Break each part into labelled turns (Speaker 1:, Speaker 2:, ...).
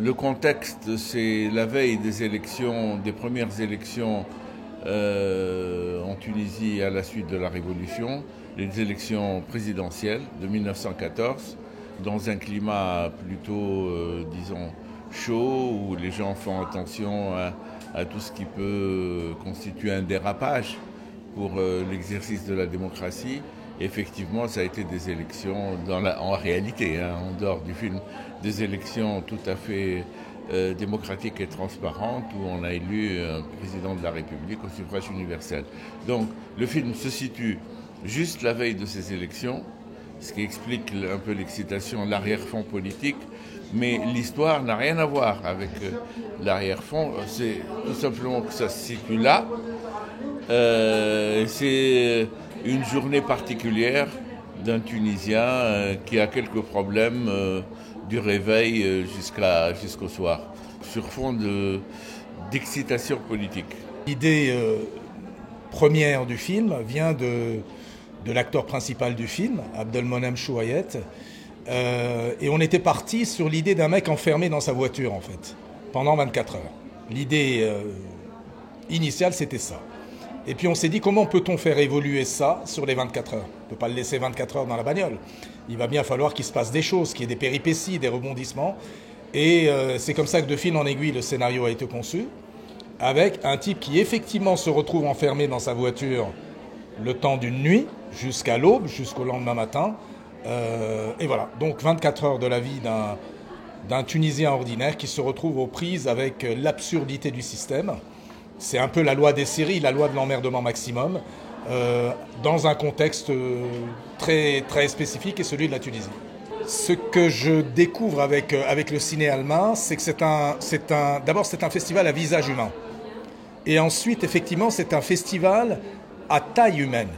Speaker 1: Le contexte, c'est la veille des élections, des premières élections en Tunisie à la suite de la Révolution, les élections présidentielles de 1914, dans un climat plutôt, disons, chaud, où les gens font attention à tout ce qui peut constituer un dérapage pour l'exercice de la démocratie. Effectivement, ça a été des élections, en réalité, en dehors du film, des élections tout à fait démocratiques et transparentes où on a élu un président de la République au suffrage universel. Donc le film se situe juste la veille de ces élections, ce qui explique un peu l'excitation, l'arrière-fond politique, mais l'histoire n'a rien à voir avec l'arrière-fond, c'est tout simplement que ça se situe là. C'est une journée particulière d'un Tunisien qui a quelques problèmes du réveil jusqu'au soir, sur fond d'excitation politique.
Speaker 2: L'idée première du film vient de l'acteur principal du film, Abdelmonem Chouayet, et on était parti sur l'idée d'un mec enfermé dans sa voiture en fait, pendant 24 heures. L'idée initiale c'était ça. Et puis on s'est dit comment peut-on faire évoluer ça sur les 24 heures. On ne peut pas le laisser 24 heures dans la bagnole. Il va bien falloir qu'il se passe des choses, qu'il y ait des péripéties, des rebondissements. Et c'est comme ça que de fil en aiguille le scénario a été conçu, avec un type qui effectivement se retrouve enfermé dans sa voiture le temps d'une nuit, jusqu'à l'aube, jusqu'au lendemain matin. Et voilà, donc 24 heures de la vie d'un Tunisien ordinaire qui se retrouve aux prises avec l'absurdité du système. C'est un peu la loi des séries, la loi de l'emmerdement maximum, dans un contexte très, très spécifique et celui de la Tunisie. Ce que je découvre avec le ciné allemand, c'est que d'abord c'est un festival à visage humain. Et ensuite, effectivement, c'est un festival à taille humaine,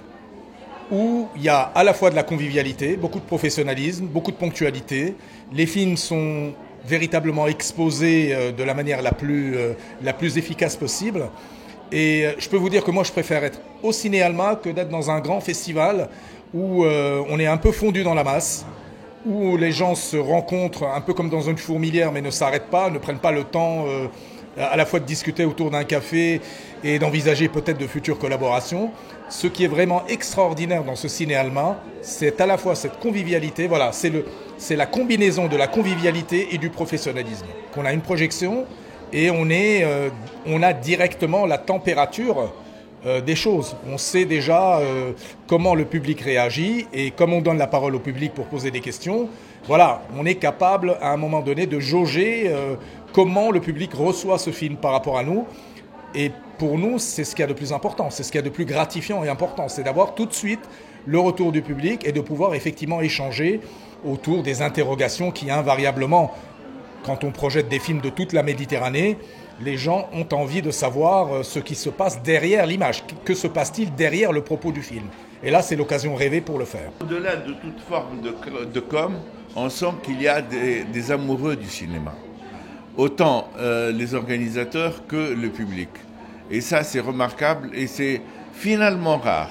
Speaker 2: où il y a à la fois de la convivialité, beaucoup de professionnalisme, beaucoup de ponctualité. Les films sont véritablement exposés de la manière la plus efficace possible. Et je peux vous dire que moi, je préfère être au ciné Alma que d'être dans un grand festival où on est un peu fondu dans la masse, où les gens se rencontrent un peu comme dans une fourmilière, mais ne s'arrêtent pas, ne prennent pas le temps à la fois de discuter autour d'un café et d'envisager peut-être de futures collaborations. Ce qui est vraiment extraordinaire dans ce ciné Alma, c'est à la fois cette convivialité, voilà, c'est la combinaison de la convivialité et du professionnalisme. On a une projection et on a directement la température des choses. On sait déjà comment le public réagit et comme on donne la parole au public pour poser des questions, voilà, on est capable à un moment donné de jauger comment le public reçoit ce film par rapport à nous. Et pour nous, c'est ce qu'il y a de plus important, c'est ce qu'il y a de plus gratifiant et important, c'est d'avoir tout de suite le retour du public et de pouvoir effectivement échanger autour des interrogations qui invariablement, quand on projette des films de toute la Méditerranée, les gens ont envie de savoir ce qui se passe derrière l'image. Que se passe-t-il derrière le propos du film? Et là, c'est l'occasion rêvée pour le faire.
Speaker 1: Au-delà de toute forme de com, on sent qu'il y a des amoureux du cinéma. Autant les organisateurs que le public. Et ça, c'est remarquable et c'est finalement rare.